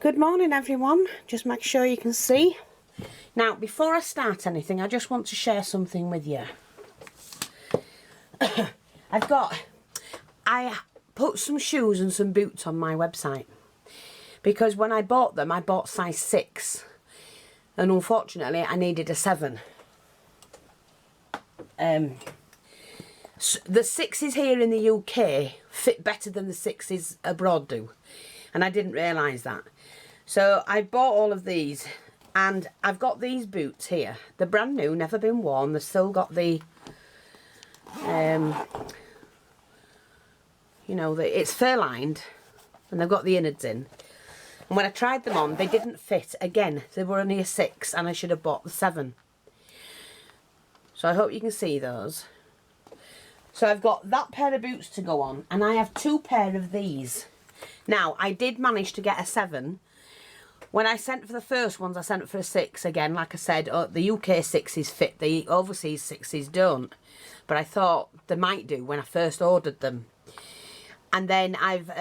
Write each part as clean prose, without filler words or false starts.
Good morning everyone, just make sure you can see. Now before I start anything, I just want to share something with you. I put some shoes and some boots on my website because when I bought them I bought size 6 and unfortunately I needed a 7. The 6s here in the UK fit better than the 6s abroad do, and I didn't realise that. So I bought all of these, and I've got these boots here. They're brand new, never been worn. They've still got the, you know, it's fur lined, and they've got the innards in. And when I tried them on, they didn't fit. Again, they were only a 6, and I should have bought the 7. So I hope you can see those. So I've got that pair of boots to go on, and I have 2 pair of these. Now, I did manage to get a 7. When I sent for the first ones, I sent for a 6 again. Like I said, the UK 6s fit, the overseas 6s don't. But I thought they might do when I first ordered them. And then I've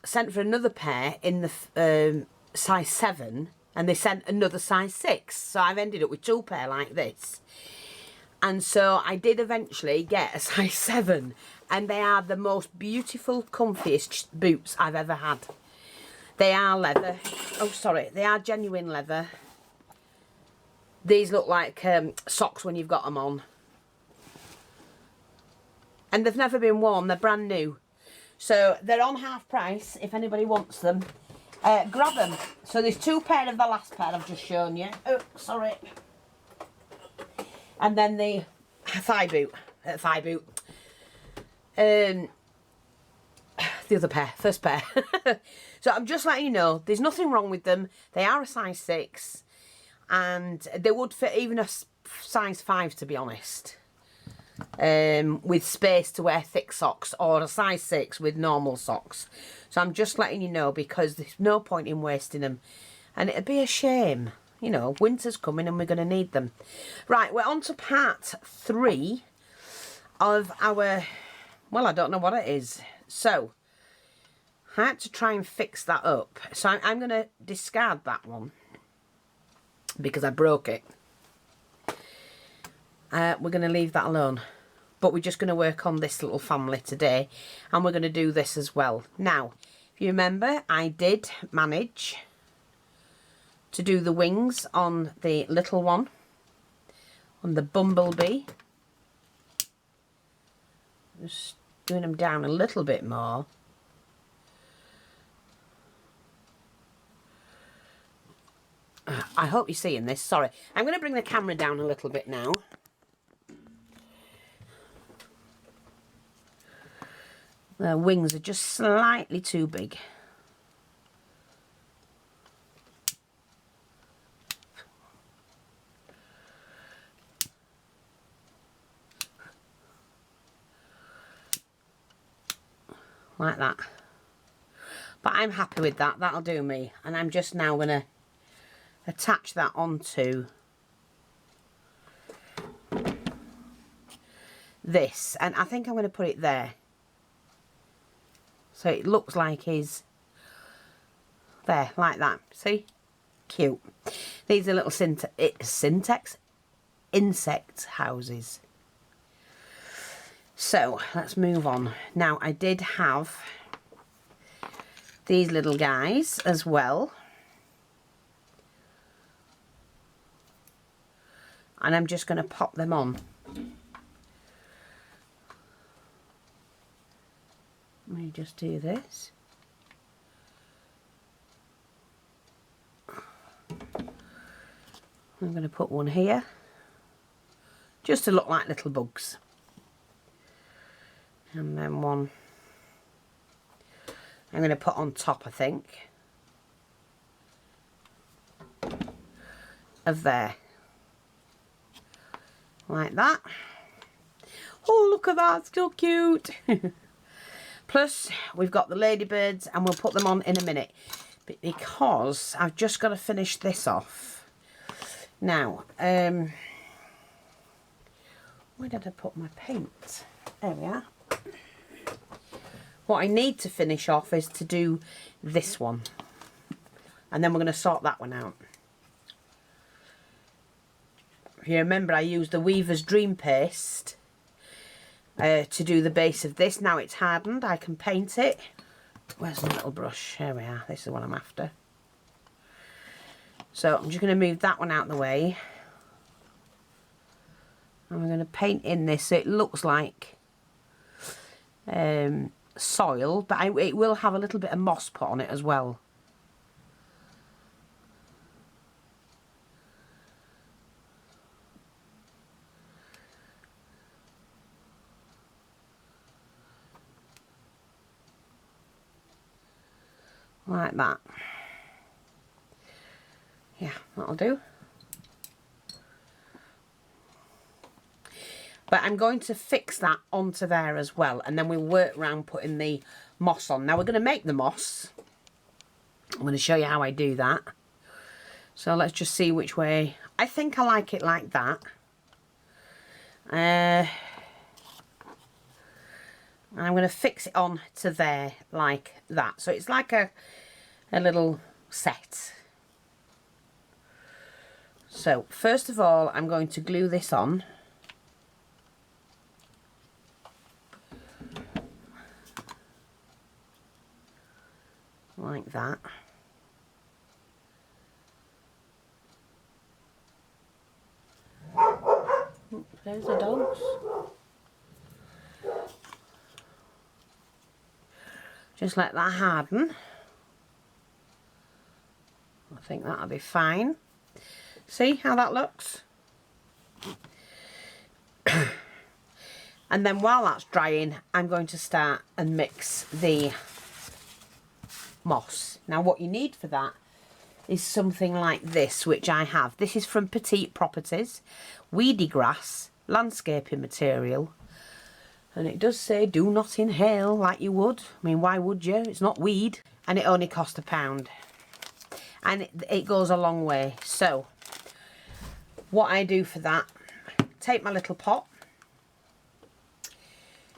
sent for another pair in the size 7, and they sent another size 6. So I've ended up with 2 pair like this. And so I did eventually get a size 7. And they are the most beautiful, comfiest boots I've ever had. They are leather. Oh, sorry. They are genuine leather. These look like socks when you've got them on. And they've never been worn. They're brand new. So they're on half price if anybody wants them. Grab them. So there's 2 pair of the last pair I've just shown you. Oh, sorry. And then the thigh boot. The other pair, first pair. So I'm just letting you know, there's nothing wrong with them. They are a size 6, and they would fit even a size 5, to be honest, with space to wear thick socks, or a size 6 with normal socks. So I'm just letting you know, because there's no point in wasting them, and it'd be a shame. You know, winter's coming and we're going to need them. Right, we're on to part 3 of our, well, I don't know what it is. So I had to try and fix that up. So I'm going to discard that one because I broke it. We're going to leave that alone. But we're just going to work on this little family today. And we're going to do this as well. Now, if you remember, I did manage to do the wings on the little one. On the bumblebee. Just doing them down a little bit more. I hope you're seeing this. Sorry. I'm going to bring the camera down a little bit now. The wings are just slightly too big. Like that. But I'm happy with that. That'll do me. And I'm just now going to attach that onto this, and I think I'm going to put it there so it looks like he's there, like that. See? Cute. These are little insect houses. So let's move on. Now, I did have these little guys as well. And I'm just going to pop them on. Let me just do this. I'm going to put one here, just to look like little bugs. And then one I'm going to put on top, I think, of there. Like that. Oh, look at that, still cute. Plus we've got the ladybirds, and we'll put them on in a minute because I've just got to finish this off now. Where did I put my paint? There we are. What I need to finish off is to do this one. And then we're going to sort that one out. If you remember, I used the Weaver's Dream Paste to do the base of this. Now it's hardened, I can paint it. Where's my little brush? Here we are. This is what I'm after. So I'm just going to move that one out of the way. And we're going to paint in this so it looks like soil, but it will have a little bit of moss put on it as well. Like that. Yeah, that'll do. But I'm going to fix that onto there as well, and then we'll work around putting the moss on. Now we're going to make the moss. I'm going to show you how I do that. So let's just see which way. I think I like it like that. And I'm going to fix it on to there like that. So it's like a little set. So first of all, I'm going to glue this on. Like that. Oops, there's the dogs. Just let that harden. I think that'll be fine. See how that looks? And then while that's drying, I'm going to start and mix the moss. Now what you need for that is something like this, which I have. This is from Petite Properties, weedy grass, landscaping material. And it does say, do not inhale like you would. I mean, why would you? It's not weed. And it only cost £1. And it goes a long way. So, what I do for that, take my little pot.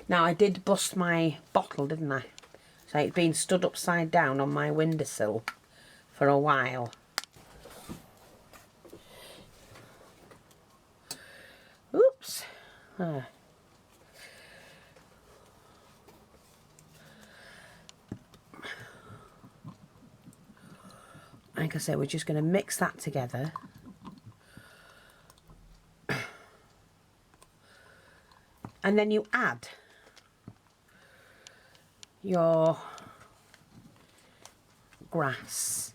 Now, I did bust my bottle, didn't I? So, it's been stood upside down on my windowsill for a while. Oops. Like I said, we're just going to mix that together. And then you add your grass.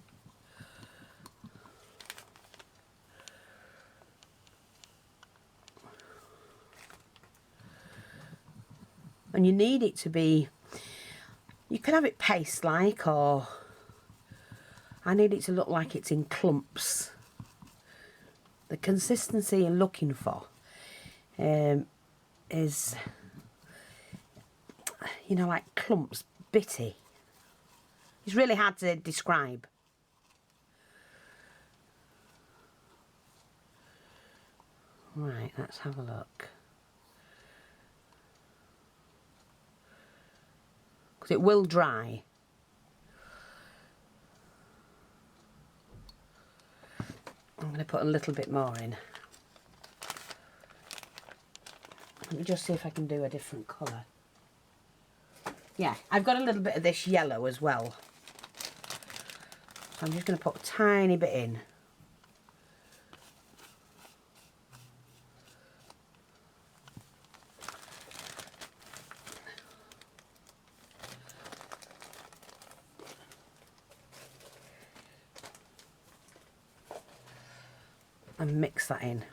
And you need it to be, you can have it paste-like, or I need it to look like it's in clumps. The consistency you're looking for is, you know, like clumps, bitty. It's really hard to describe. Right, let's have a look. Because it will dry. I'm going to put a little bit more in. Let me just see if I can do a different colour. Yeah, I've got a little bit of this yellow as well. So I'm just going to put a tiny bit in. And mix that in.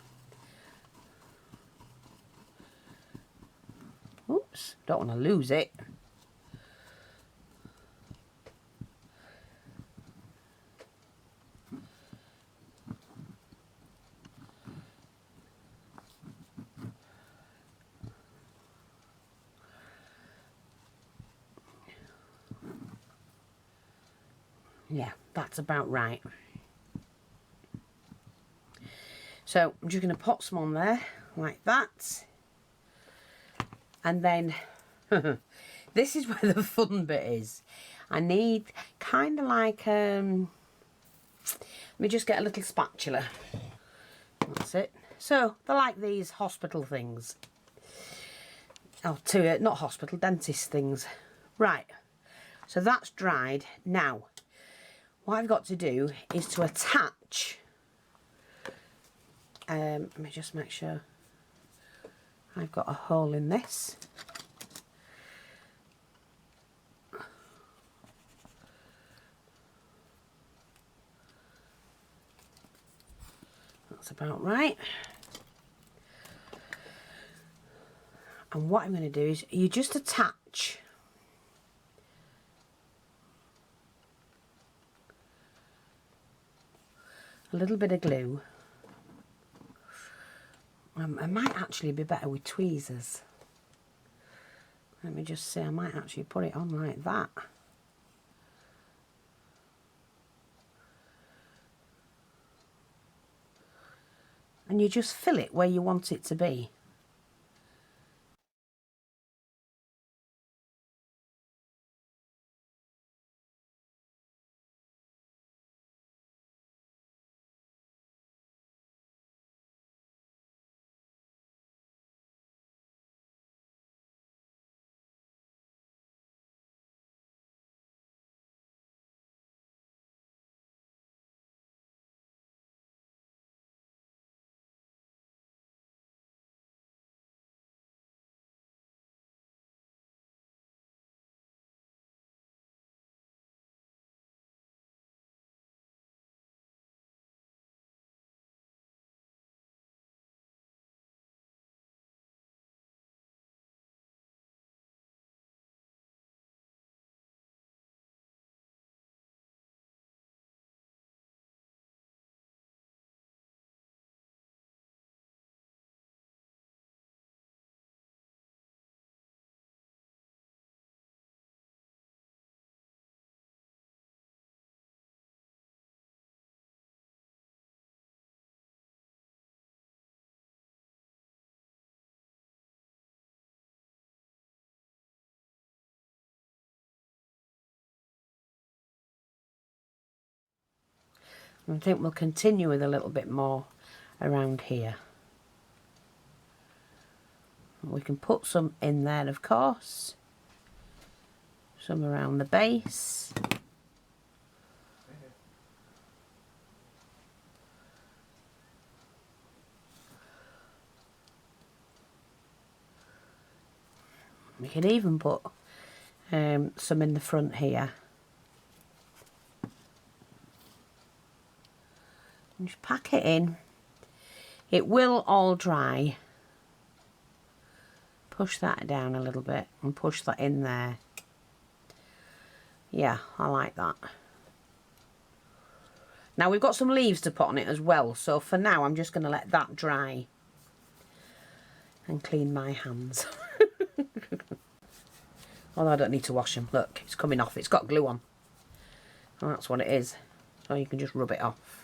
Oops, don't want to lose it. Yeah, that's about right. So I'm just going to put some on there like that. And then this is where the fun bit is. I need kind of like Let me just get a little spatula. That's it. So, they're like these hospital things. Oh, not hospital, dentist things. Right, so that's dried. Now, what I've got to do is to attach... let me just make sure I've got a hole in this. That's about right. And what I'm going to do is you just attach a little bit of glue. I might actually be better with tweezers. Let me just say, I might actually put it on like that. And you just fill it where you want it to be. I think we'll continue with a little bit more around here. We can put some in there, of course. Some around the base. We can even put some in the front here. And just pack it in. It will all dry. Push that down a little bit and push that in there. Yeah, I like that. Now we've got some leaves to put on it as well, so for now I'm just going to let that dry and clean my hands. Although I don't need to wash them. Look, it's coming off. It's got glue on. And that's what it is. So you can just rub it off.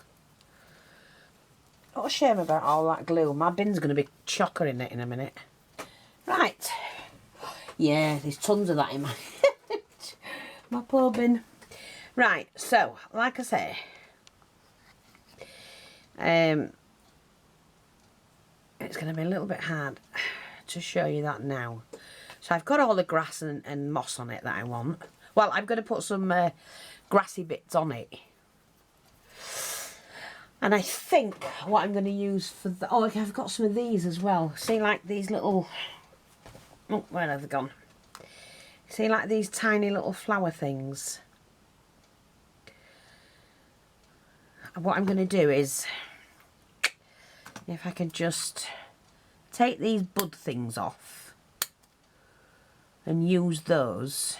What a shame about all that glue. My bin's going to be chocker in it in a minute. Right. Yeah, there's tons of that in my poor bin. Right, so, like I say, it's going to be a little bit hard to show you that now. So I've got all the grass and moss on it that I want. Well, I'm going to put some grassy bits on it. And I think what I'm going to use for the... Oh, okay, I've got some of these as well. See, like these little... Oh, where have they gone? See, like these tiny little flower things. What I'm going to do is... If I can just take these bud things off and use those...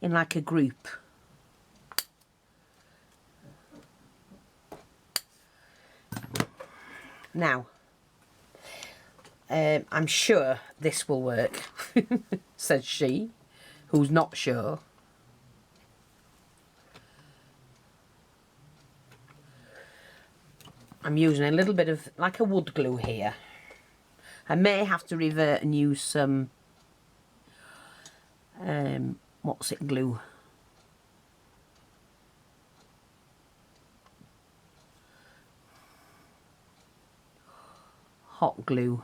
in like a group. Now, I'm sure this will work, says she, who's not sure. I'm using a little bit of, like a wood glue here. I may have to revert and use some what's it, glue. Hot glue.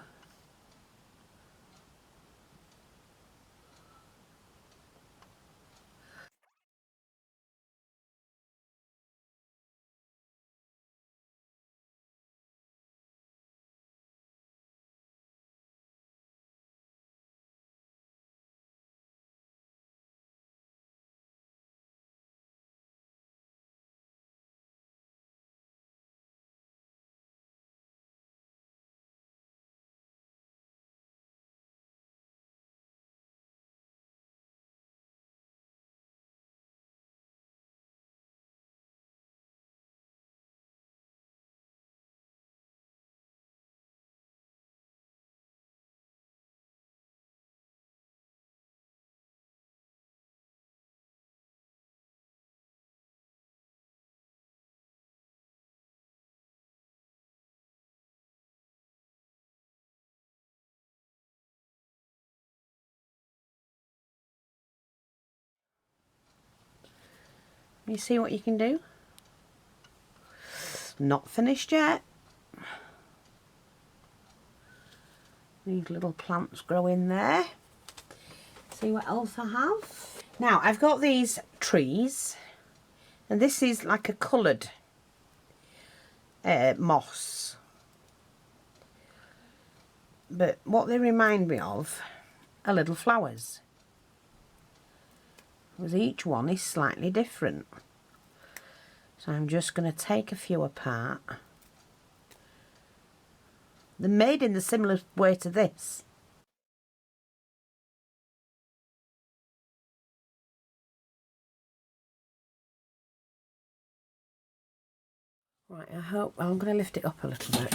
You see what you can do? Not finished yet. These little plants grow in there. See what else I have. Now I've got these trees, and this is like a coloured moss. But what they remind me of are little flowers. Because each one is slightly different. So I'm just going to take a few apart. They're made in the similar way to this. Right, I'm going to lift it up a little bit.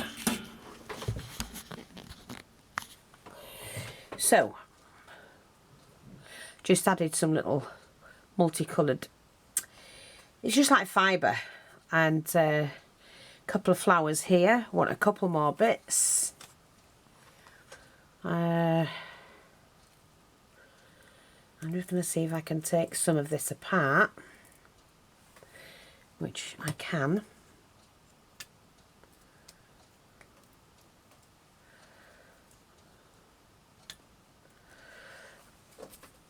So, just added some little multicoloured, it's just like fibre, and a couple of flowers here. Want a couple more bits. I'm just going to see if I can take some of this apart, which I can.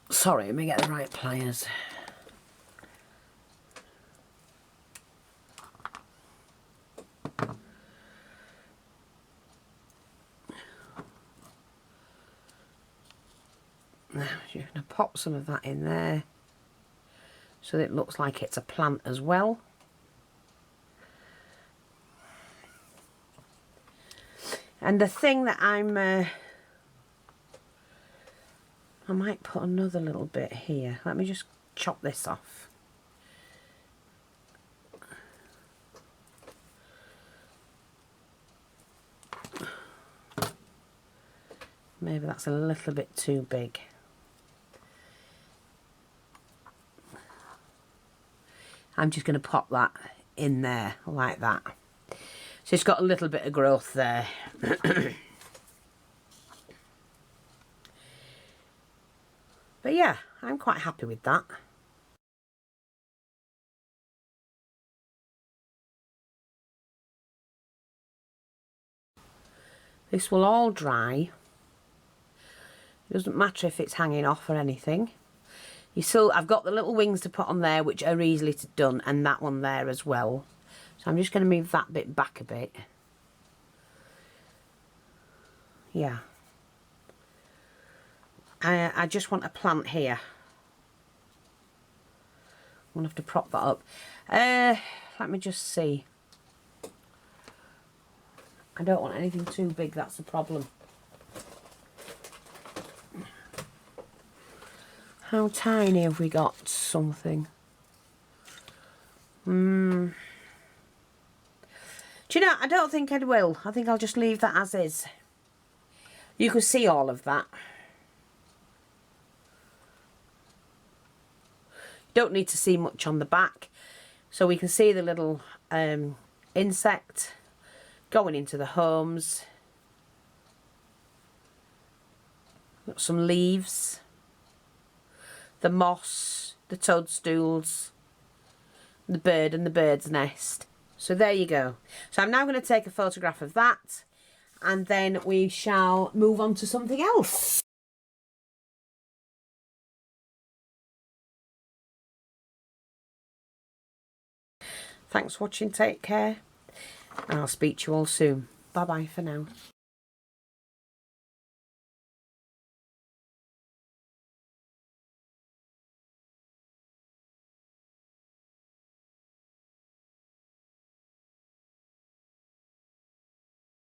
Sorry, let me get the right pliers. Now you're going to pop some of that in there so that it looks like it's a plant as well. And the thing that I might put another little bit here. Let me just chop this off. Maybe that's a little bit too big. I'm just going to pop that in there like that. So it's got a little bit of growth there. But yeah, I'm quite happy with that. This will all dry. It doesn't matter if it's hanging off or anything. I've got the little wings to put on there, which are easily done, and that one there as well. So I'm just going to move that bit back a bit. Yeah. I just want a plant here. I'm going to have to prop that up. Let me just see. I don't want anything too big, that's the problem. How tiny have we got something? Do you know, I don't think I will. I think I'll just leave that as is. You can see all of that. You don't need to see much on the back. So we can see the little insect going into the homes. Got some leaves. the moss, the toadstools, the bird and the bird's nest. So there you go. So I'm now going to take a photograph of that, and then we shall move on to something else. Thanks for watching, take care, and I'll speak to you all soon. Bye bye for now.